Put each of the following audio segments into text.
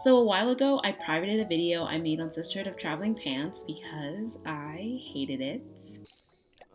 So a while ago, I privated a video I made on Sisterhood of Traveling Pants because I hated it.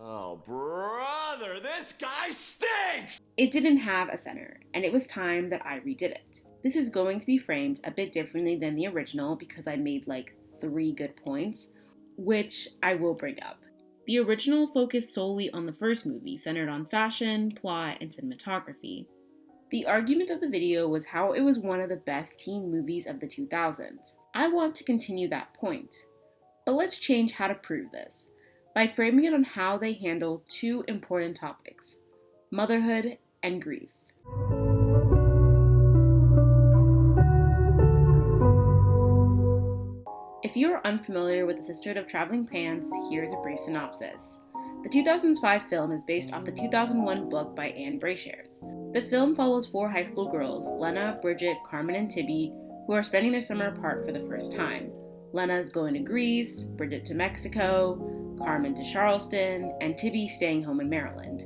Oh, brother, this guy stinks! It didn't have a center, and it was time that I redid it. This is going to be framed a bit differently than the original because I made like 3 good points, which I will bring up. The original focused solely on the first movie, centered on fashion, plot, and cinematography. The argument of the video was how it was one of the best teen movies of the 2000s. I want to continue that point. But let's change how to prove this, by framing it on how they handle 2 important topics, motherhood and grief. If you are unfamiliar with the Sisterhood of Traveling Pants, here's a brief synopsis. The 2005 film is based off the 2001 book by Anne Brashares. The film follows 4 high school girls, Lena, Bridget, Carmen, and Tibby, who are spending their summer apart for the first time. Lena's going to Greece, Bridget to Mexico, Carmen to Charleston, and Tibby staying home in Maryland.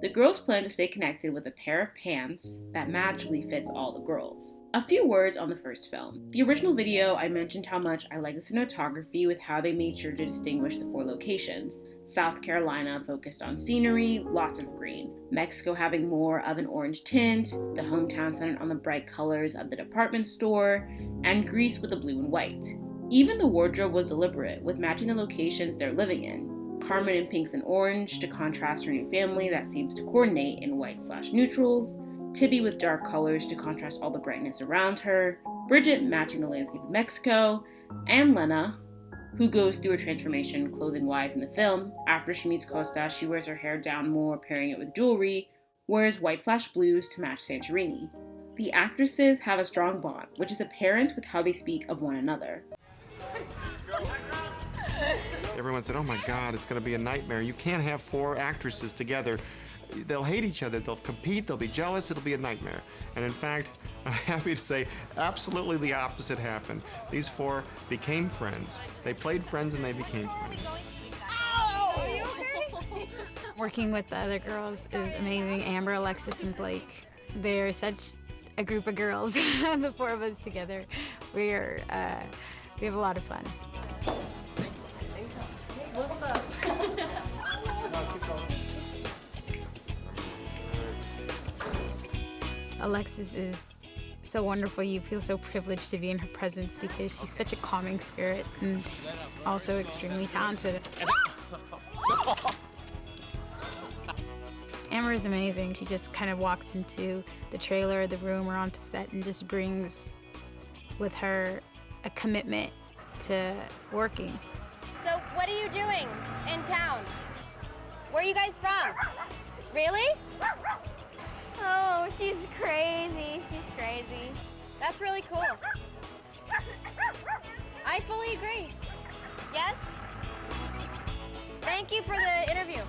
The girls plan to stay connected with a pair of pants that magically fits all the girls. A few words on the first film. The original video, I mentioned how much I like the cinematography with how they made sure to distinguish the 4 locations. South Carolina focused on scenery, lots of green. Mexico having more of an orange tint, the hometown centered on the bright colors of the department store, and Greece with the blue and white. Even the wardrobe was deliberate, with matching the locations they're living in. Carmen in pinks and orange to contrast her new family that seems to coordinate in white/neutrals, Tibby with dark colors to contrast all the brightness around her, Bridget matching the landscape of Mexico, and Lena, who goes through a transformation clothing-wise in the film. After she meets Costa, she wears her hair down more, pairing it with jewelry, wears white/blues to match Santorini. The actresses have a strong bond, which is apparent with how they speak of one another. Everyone said, oh my God, it's going to be a nightmare. You can't have 4 actresses together. They'll hate each other, they'll compete, they'll be jealous, it'll be a nightmare. And in fact, I'm happy to say absolutely the opposite happened. These 4 became friends. They played friends and they became friends. Are you okay? Working with the other girls is amazing. Amber, Alexis, and Blake. They're such a group of girls. The 4 of us together. We have a lot of fun. What's up? Alexis is so wonderful. You feel so privileged to be in her presence because she's such a calming spirit and also extremely talented. Amber is amazing. She just kind of walks into the trailer, the room, or onto set and just brings with her a commitment to working. So, what are you doing in town? Where are you guys from? Really? Oh, she's crazy. She's crazy. That's really cool. I fully agree. Yes? Thank you for the interview.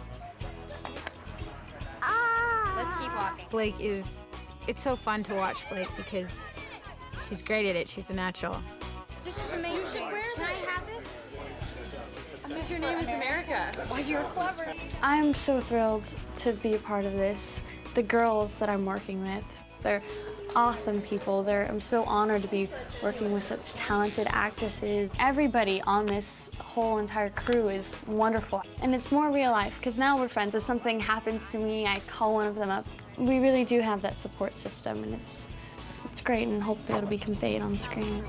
Let's keep walking. Blake it's so fun to watch Blake because she's great at it. She's a natural. This is amazing. You should wear this. Can I have this? Because your name is America. Why, you're clever. I'm so thrilled to be a part of this. The girls that I'm working with, they're awesome people. I'm so honored to be working with such talented actresses. Everybody on this whole entire crew is wonderful. And it's more real life, because now we're friends. If something happens to me, I call one of them up. We really do have that support system, and it's great, and hopefully it'll be conveyed on screen.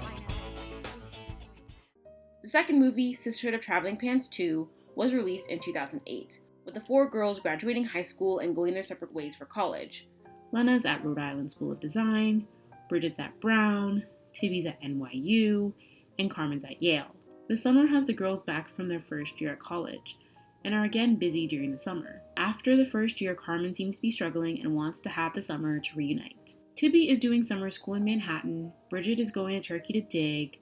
The second movie, Sisterhood of Traveling Pants 2, was released in 2008, with the 4 girls graduating high school and going their separate ways for college. Lena's at Rhode Island School of Design, Bridget's at Brown, Tibby's at NYU, and Carmen's at Yale. The summer has the girls back from their first year at college, and are again busy during the summer. After the first year, Carmen seems to be struggling and wants to have the summer to reunite. Tibby is doing summer school in Manhattan, Bridget is going to Turkey to dig,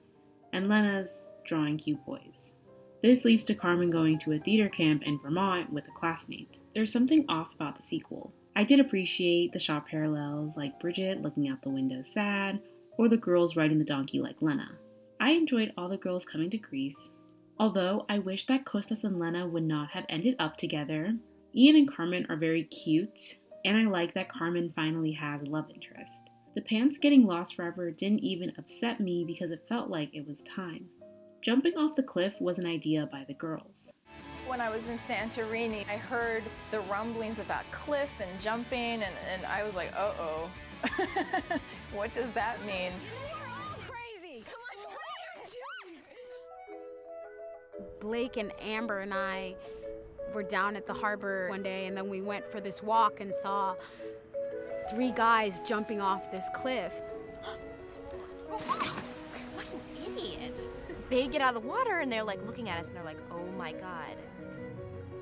and Lena's drawing cute boys. This leads to Carmen going to a theater camp in Vermont with a classmate. There's something off about the sequel. I did appreciate the shot parallels, like Bridget looking out the window sad, or the girls riding the donkey like Lena. I enjoyed all the girls coming to Greece, although I wish that Kostas and Lena would not have ended up together. Ian and Carmen are very cute, and I like that Carmen finally has a love interest. The pants getting lost forever didn't even upset me because it felt like it was time. Jumping off the cliff was an idea by the girls. When I was in Santorini, I heard the rumblings about cliff and jumping, and I was like, uh-oh. What does that mean? Crazy. Blake and Amber and I were down at the harbor one day, and then we went for this walk and saw 3 guys jumping off this cliff. What an idiot. They get out of the water and they're like looking at us and they're like, oh my God.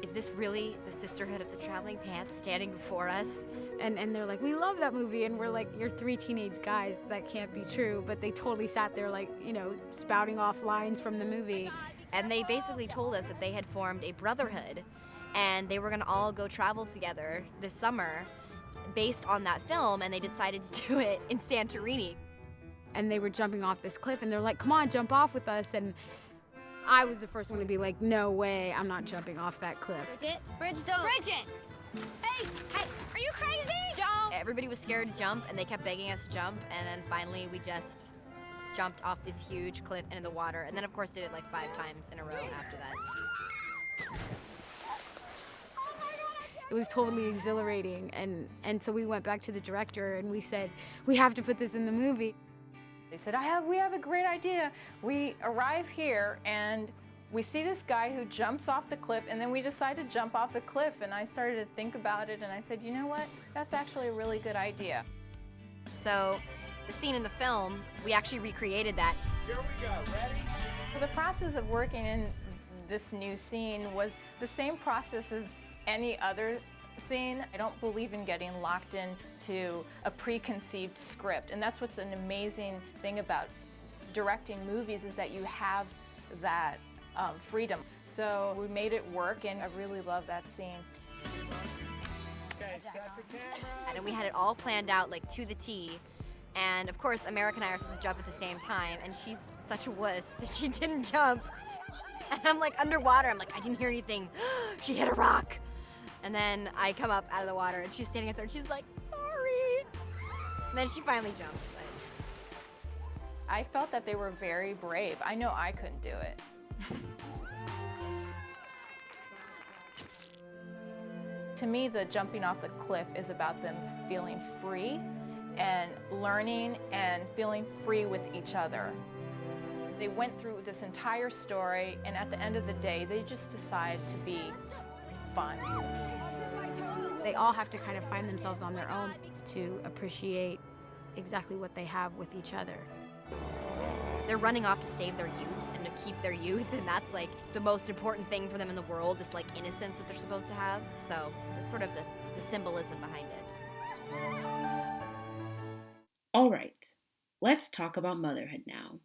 Is this really the Sisterhood of the Traveling Pants standing before us? And they're like, we love that movie. And we're like, you're 3 teenage guys. That can't be true. But they totally sat there like, spouting off lines from the movie. And they basically told us that they had formed a brotherhood and they were gonna all go travel together this summer based on that film, and they decided to do it in Santorini. And they were jumping off this cliff and they're like, come on, jump off with us. And I was the first one to be like, no way, I'm not jumping off that cliff. Bridget, don't. Bridget! Hey, are you crazy? Jump! Everybody was scared to jump and they kept begging us to jump, and then finally we just jumped off this huge cliff into the water, and then of course did it like 5 times in a row after that. It was totally exhilarating, and so we went back to the director and we said, we have to put this in the movie. They said, we have a great idea. We arrive here and we see this guy who jumps off the cliff, and then we decide to jump off the cliff, and I started to think about it and I said, you know what, that's actually a really good idea. So the scene in the film, we actually recreated that. Here we go, ready? The process of working in this new scene was the same process as any other scene. I don't believe in getting locked into a preconceived script, and that's what's an amazing thing about directing movies, is that you have that freedom. So we made it work, and I really love that scene. Okay, got the camera. And we had it all planned out like to the T. And of course, America and I are supposed to jump at the same time, and she's such a wuss that she didn't jump. And I'm like underwater, I'm like, I didn't hear anything. She hit a rock. And then I come up out of the water and she's standing up there and she's like, sorry. And then she finally jumped. But I felt that they were very brave. I know I couldn't do it. To me, the jumping off the cliff is about them feeling free and learning and feeling free with each other. They went through this entire story, and at the end of the day, they just decide to be fun. They all have to kind of find themselves on their own to appreciate exactly what they have with each other. they're running off to save their youth and to keep their youth, and that's like the most important thing for them in the world, this like innocence that they're supposed to have. So that's sort of the symbolism behind it. All right, let's talk about motherhood now.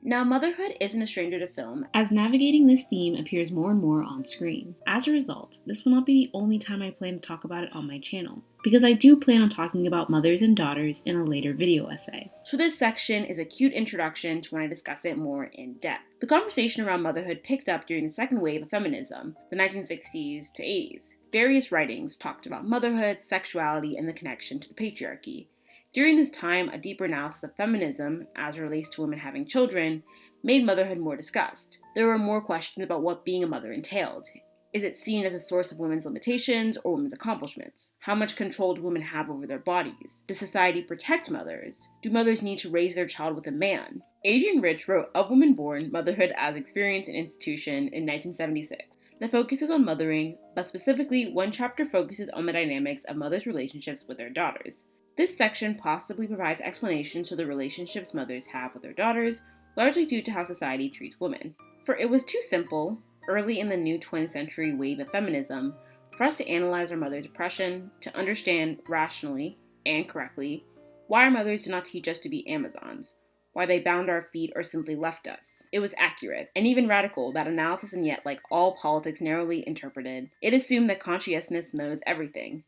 Now, motherhood isn't a stranger to film, as navigating this theme appears more and more on screen. As a result, this will not be the only time I plan to talk about it on my channel, because I do plan on talking about mothers and daughters in a later video essay. So this section is a cute introduction to when I discuss it more in depth. The conversation around motherhood picked up during the second wave of feminism, the 1960s to 80s. Various writings talked about motherhood, sexuality, and the connection to the patriarchy. During this time, a deeper analysis of feminism, as it relates to women having children, made motherhood more discussed. There were more questions about what being a mother entailed. Is it seen as a source of women's limitations or women's accomplishments? How much control do women have over their bodies? Does society protect mothers? Do mothers need to raise their child with a man? Adrienne Rich wrote Of Women Born, Motherhood as Experience and Institution in 1976. that focuses on mothering, but specifically one chapter focuses on the dynamics of mothers' relationships with their daughters. This section possibly provides explanations to the relationships mothers have with their daughters, largely due to how society treats women. For it was too simple, early in the new 20th century wave of feminism, for us to analyze our mother's oppression, to understand rationally and correctly why our mothers did not teach us to be Amazons, why they bound our feet or simply left us. It was accurate, and even radical, that analysis, and yet, like all politics narrowly interpreted, it assumed that conscientiousness knows everything.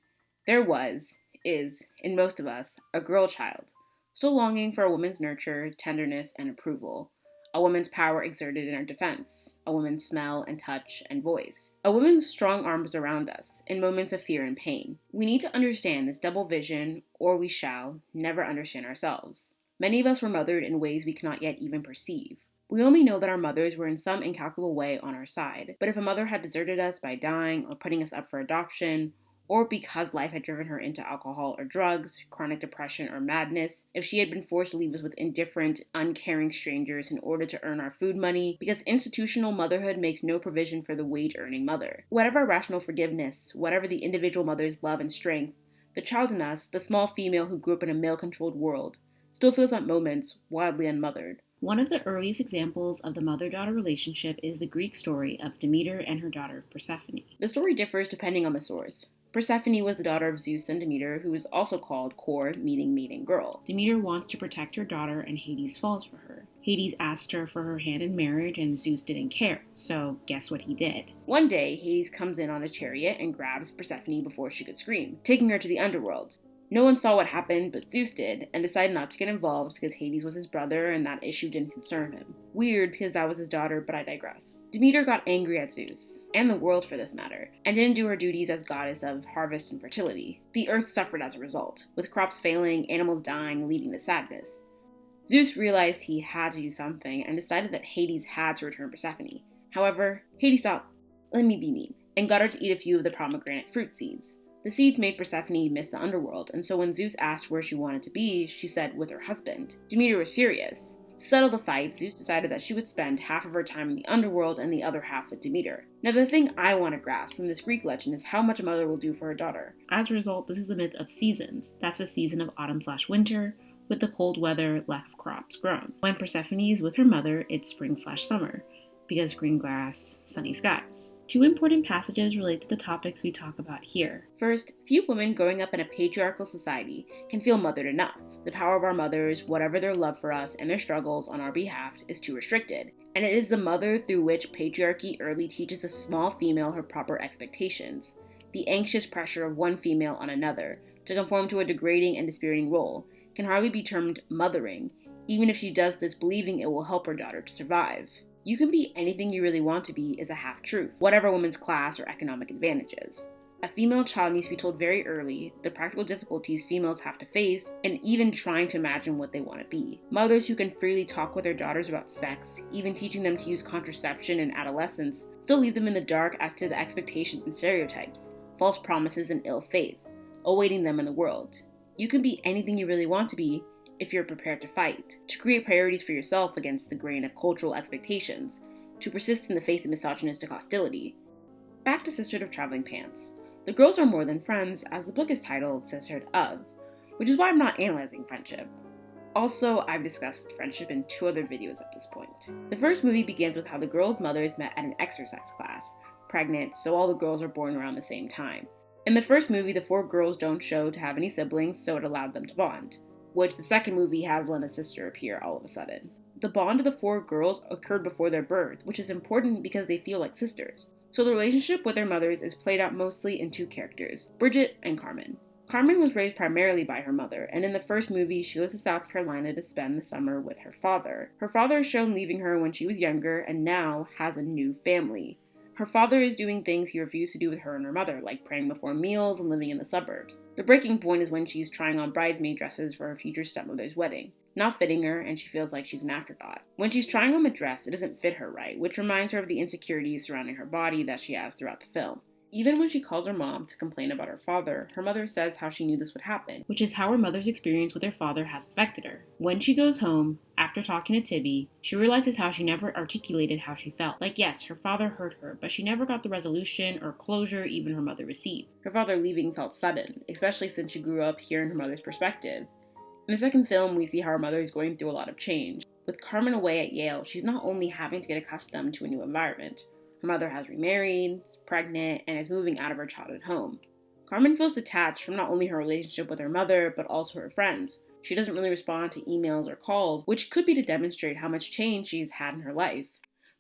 There is, in most of us, a girl child, still longing for a woman's nurture, tenderness, and approval. a woman's power exerted in our defense, a woman's smell and touch and voice, a woman's strong arms around us in moments of fear and pain. We need to understand this double vision, or we shall never understand ourselves. Many of us were mothered in ways we cannot yet even perceive. We only know that our mothers were in some incalculable way on our side, but if a mother had deserted us by dying or putting us up for adoption, or because life had driven her into alcohol or drugs, chronic depression or madness, if she had been forced to leave us with indifferent, uncaring strangers in order to earn our food money, because institutional motherhood makes no provision for the wage-earning mother. Whatever our rational forgiveness, whatever the individual mother's love and strength, the child in us, the small female who grew up in a male-controlled world, still feels at moments wildly unmothered. One of the earliest examples of the mother-daughter relationship is the Greek story of Demeter and her daughter Persephone. The story differs depending on the source. Persephone was the daughter of Zeus and Demeter, who is also called Kor, meaning maiden girl. Demeter wants to protect her daughter, and Hades falls for her. Hades asked her for her hand in marriage, and Zeus didn't care, so guess what he did? One day, Hades comes in on a chariot and grabs Persephone before she could scream, taking her to the underworld. No one saw what happened, but Zeus did, and decided not to get involved because Hades was his brother and that issue didn't concern him. Weird because that was his daughter, but I digress. Demeter got angry at Zeus, and the world for this matter, and didn't do her duties as goddess of harvest and fertility. The earth suffered as a result, with crops failing, animals dying, leading to sadness. Zeus realized he had to do something and decided that Hades had to return Persephone. However, Hades thought, let me be mean, and got her to eat a few of the pomegranate fruit seeds. The seeds made Persephone miss the underworld, and so when Zeus asked where she wanted to be, she said with her husband. Demeter was furious. To settle the fight, Zeus decided that she would spend half of her time in the underworld and the other half with Demeter. Now the thing I want to grasp from this Greek legend is how much a mother will do for her daughter. As a result, this is the myth of seasons. That's the season of autumn/winter, with the cold weather, lack of crops grown. When Persephone is with her mother, it's spring/summer, because green grass, sunny skies. Two important passages relate to the topics we talk about here. First, few women growing up in a patriarchal society can feel mothered enough. The power of our mothers, whatever their love for us and their struggles on our behalf, is too restricted. And it is the mother through which patriarchy early teaches a small female her proper expectations. The anxious pressure of one female on another to conform to a degrading and dispiriting role can hardly be termed mothering, even if she does this believing it will help her daughter to survive. You can be anything you really want to be is a half-truth, whatever woman's class or economic advantages. A female child needs to be told very early the practical difficulties females have to face, and even trying to imagine what they want to be. Mothers who can freely talk with their daughters about sex, even teaching them to use contraception in adolescence, still leave them in the dark as to the expectations and stereotypes, false promises and ill faith, awaiting them in the world. You can be anything you really want to be, if you're prepared to fight, to create priorities for yourself against the grain of cultural expectations, to persist in the face of misogynistic hostility. Back to Sisterhood of Traveling Pants. The girls are more than friends, as the book is titled Sisterhood of, which is why I'm not analyzing friendship. Also, I've discussed friendship in 2 other videos at this point. The first movie begins with how the girls' mothers met at an exercise class, pregnant, so all the girls are born around the same time. In the first movie, the 4 girls don't show to have any siblings, so it allowed them to bond, which the second movie has Lena's sister appear all of a sudden. The bond of the 4 girls occurred before their birth, which is important because they feel like sisters. So the relationship with their mothers is played out mostly in 2 characters, Bridget and Carmen. Carmen was raised primarily by her mother, and in the first movie, she goes to South Carolina to spend the summer with her father. Her father is shown leaving her when she was younger and now has a new family. Her father is doing things he refused to do with her and her mother, like praying before meals and living in the suburbs. The breaking point is when she's trying on bridesmaid dresses for her future stepmother's wedding, not fitting her, and she feels like she's an afterthought. When she's trying on the dress, it doesn't fit her right, which reminds her of the insecurities surrounding her body that she has throughout the film. Even when she calls her mom to complain about her father, her mother says how she knew this would happen, which is how her mother's experience with her father has affected her. When she goes home, after talking to Tibby, she realizes how she never articulated how she felt. Like, yes, her father hurt her, but she never got the resolution or closure even her mother received. Her father leaving felt sudden, especially since she grew up hearing her mother's perspective. In the second film, we see how her mother is going through a lot of change. With Carmen away at Yale, she's not only having to get accustomed to a new environment. Her mother has remarried, is pregnant, and is moving out of her childhood home. Carmen feels detached from not only her relationship with her mother, but also her friends. She doesn't really respond to emails or calls, which could be to demonstrate how much change she's had in her life.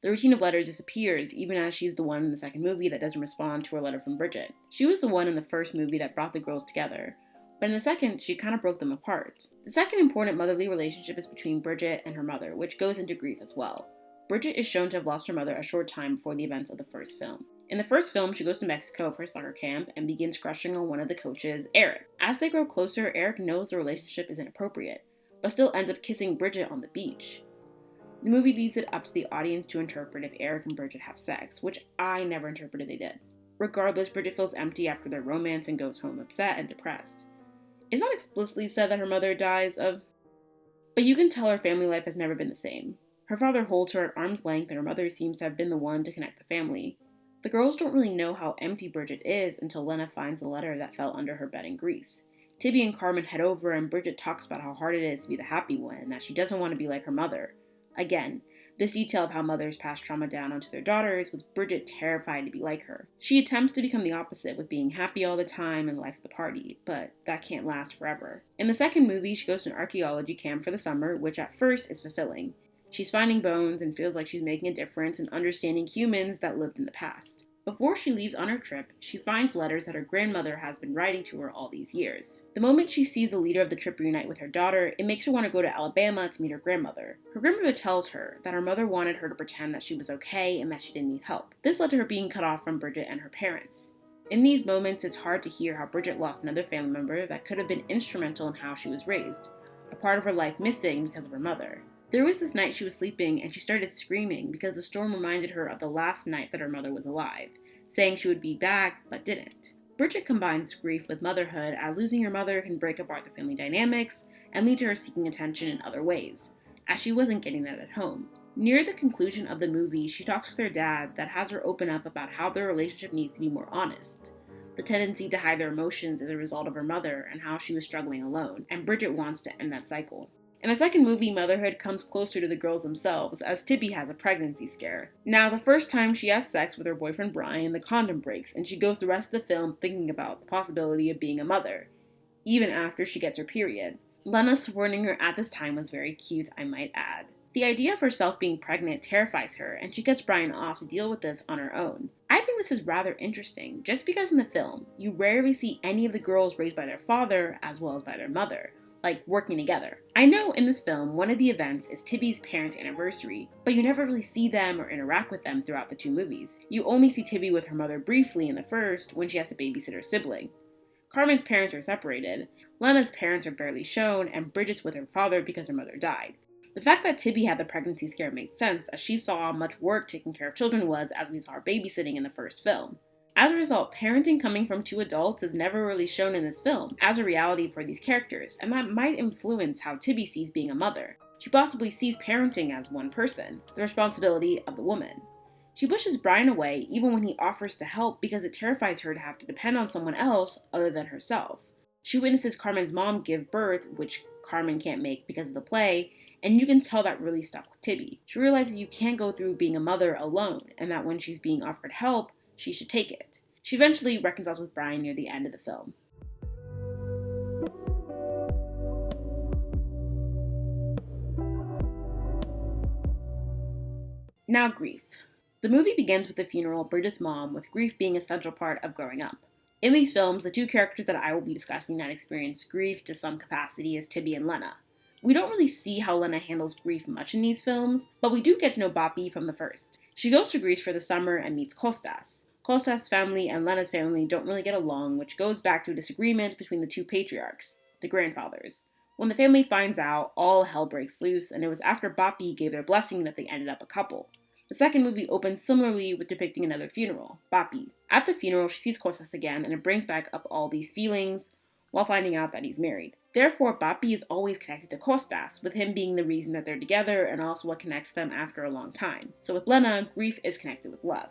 The routine of letters disappears, even as she's the one in the second movie that doesn't respond to her letter from Bridget. She was the one in the first movie that brought the girls together, but in the second, she kind of broke them apart. The second important motherly relationship is between Bridget and her mother, which goes into grief as well. Bridget is shown to have lost her mother a short time before the events of the first film. In the first film, she goes to Mexico for a soccer camp and begins crushing on one of the coaches, Eric. As they grow closer, Eric knows the relationship is inappropriate, but still ends up kissing Bridget on the beach. The movie leaves it up to the audience to interpret if Eric and Bridget have sex, which I never interpreted they did. Regardless, Bridget feels empty after their romance and goes home upset and depressed. It's not explicitly said that her mother dies of, but you can tell her family life has never been the same. Her father holds her at arm's length and her mother seems to have been the one to connect the family. The girls don't really know how empty Bridget is until Lena finds the letter that fell under her bed in Greece. Tibby and Carmen head over and Bridget talks about how hard it is to be the happy one and that she doesn't want to be like her mother. Again, this detail of how mothers pass trauma down onto their daughters with Bridget terrified to be like her. She attempts to become the opposite with being happy all the time and life of the party, but that can't last forever. In the second movie, she goes to an archaeology camp for the summer, which at first is fulfilling. She's finding bones and feels like she's making a difference in understanding humans that lived in the past. Before she leaves on her trip, she finds letters that her grandmother has been writing to her all these years. The moment she sees the leader of the trip reunite with her daughter, it makes her want to go to Alabama to meet her grandmother. Her grandmother tells her that her mother wanted her to pretend that she was okay and that she didn't need help. This led to her being cut off from Bridget and her parents. In these moments, it's hard to hear how Bridget lost another family member that could have been instrumental in how she was raised, a part of her life missing because of her mother. There was this night she was sleeping and she started screaming because the storm reminded her of the last night that her mother was alive, saying she would be back but didn't. Bridget combines grief with motherhood as losing her mother can break apart the family dynamics and lead to her seeking attention in other ways, as she wasn't getting that at home. Near the conclusion of the movie, she talks with her dad that has her open up about how their relationship needs to be more honest. The tendency to hide their emotions is a result of her mother and how she was struggling alone, and Bridget wants to end that cycle. In the second movie, motherhood comes closer to the girls themselves, as Tibby has a pregnancy scare. Now, the first time she has sex with her boyfriend Brian, the condom breaks, and she goes the rest of the film thinking about the possibility of being a mother, even after she gets her period. Lena supporting her at this time was very cute, I might add. The idea of herself being pregnant terrifies her, and she gets Brian off to deal with this on her own. I think this is rather interesting, just because in the film, you rarely see any of the girls raised by their father as well as by their mother, like working together. I know in this film, one of the events is Tibby's parents' anniversary, but you never really see them or interact with them throughout the two movies. You only see Tibby with her mother briefly in the first, when she has to babysit her sibling. Carmen's parents are separated, Lena's parents are barely shown, and Bridget's with her father because her mother died. The fact that Tibby had the pregnancy scare made sense, as she saw how much work taking care of children was as we saw her babysitting in the first film. As a result, parenting coming from two adults is never really shown in this film as a reality for these characters, and that might influence how Tibby sees being a mother. She possibly sees parenting as one person, the responsibility of the woman. She pushes Brian away even when he offers to help because it terrifies her to have to depend on someone else other than herself. She witnesses Carmen's mom give birth, which Carmen can't make because of the play, and you can tell that really stuck with Tibby. She realizes you can't go through being a mother alone, and that when she's being offered help, she should take it. She eventually reconciles with Brian near the end of the film. Now, grief. The movie begins with the funeral of Bridget's mom, with grief being a central part of growing up. In these films, the two characters that I will be discussing that experience grief to some capacity is Tibby and Lena. We don't really see how Lena handles grief much in these films, but we do get to know Bapi from the first. She goes to Greece for the summer and meets Kostas. Kostas' family and Lena's family don't really get along, which goes back to a disagreement between the two patriarchs, the grandfathers. When the family finds out, all hell breaks loose, and it was after Bapi gave their blessing that they ended up a couple. The second movie opens similarly with depicting another funeral, Bapi. At the funeral, she sees Kostas again, and it brings back up all these feelings while finding out that he's married. Therefore, Bapi is always connected to Kostas, with him being the reason that they're together and also what connects them after a long time. So with Lena, grief is connected with love.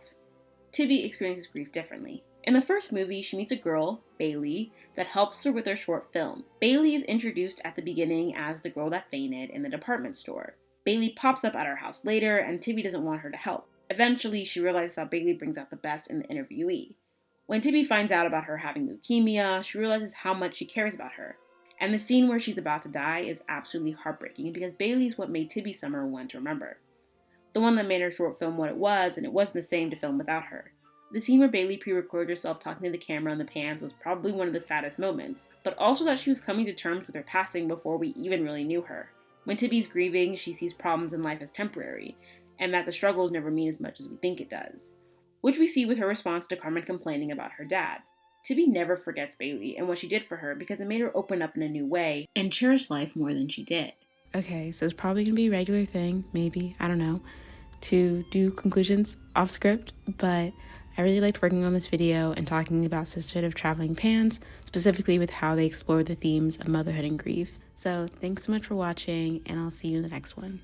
Tibby experiences grief differently. In the first movie, she meets a girl, Bailey, that helps her with her short film. Bailey is introduced at the beginning as the girl that fainted in the department store. Bailey pops up at her house later, and Tibby doesn't want her to help. Eventually, she realizes how Bailey brings out the best in the interviewee. When Tibby finds out about her having leukemia, she realizes how much she cares about her. And the scene where she's about to die is absolutely heartbreaking because Bailey is what made Tibby's summer one to remember. The one that made her short film what it was, and it wasn't the same to film without her. The scene where Bailey pre-recorded herself talking to the camera on the pans was probably one of the saddest moments, but also that she was coming to terms with her passing before we even really knew her. When Tibby's grieving, she sees problems in life as temporary, and that the struggles never mean as much as we think it does, which we see with her response to Carmen complaining about her dad. Tibby never forgets Bailey and what she did for her because it made her open up in a new way and cherish life more than she did. Okay, so it's probably going to be a regular thing, maybe, I don't know, to do conclusions off script, but I really liked working on this video and talking about Sisterhood of Traveling Pans, specifically with how they explore the themes of motherhood and grief. So thanks so much for watching, and I'll see you in the next one.